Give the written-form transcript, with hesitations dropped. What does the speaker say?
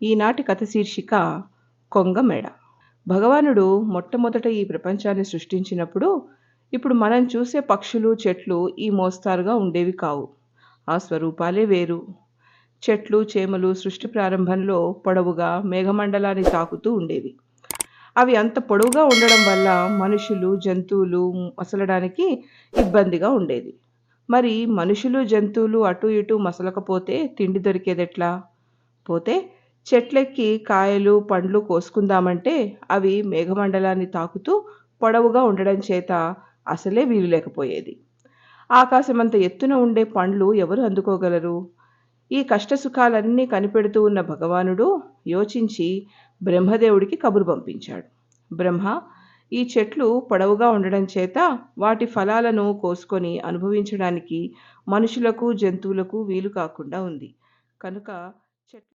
ఈనాటి కథ శీర్షిక కొంగమెడ. భగవానుడు మొట్టమొదట ఈ ప్రపంచాన్ని సృష్టించినప్పుడు, ఇప్పుడు మనం చూసే పక్షులు, చెట్లు ఈ మోస్తారుగా ఉండేవి కావు. ఆ స్వరూపాలే వేరు. చెట్లు, చేమలు సృష్టి ప్రారంభంలో పొడవుగా మేఘమండలాన్ని తాకుతూ ఉండేవి. అవి అంత పొడవుగా ఉండడం వల్ల మనుషులు, జంతువులు మసలడానికి ఇబ్బందిగా ఉండేది. మరి మనుషులు, జంతువులు అటూ ఇటూ మసలకపోతే తిండి దొరికేదెట్లా? పోతే చెట్లెక్కి కాయలు, పండ్లు కోసుకుందామంటే అవి మేఘమండలాన్ని తాకుతూ పొడవుగా ఉండడం చేత అసలే వీలు లేకపోయేది. ఆకాశమంత ఎత్తున ఉండే పండ్లు ఎవరు అందుకోగలరు? ఈ కష్టసుఖాలన్నీ కనిపెడుతూ ఉన్న భగవానుడు యోచించి బ్రహ్మదేవుడికి కబురు పంపించాడు. బ్రహ్మ, ఈ చెట్లు పొడవుగా ఉండడం చేత వాటి ఫలాలను కోసుకొని అనుభవించడానికి మనుషులకు, జంతువులకు వీలు కాకుండా ఉంది. కనుక చెట్లు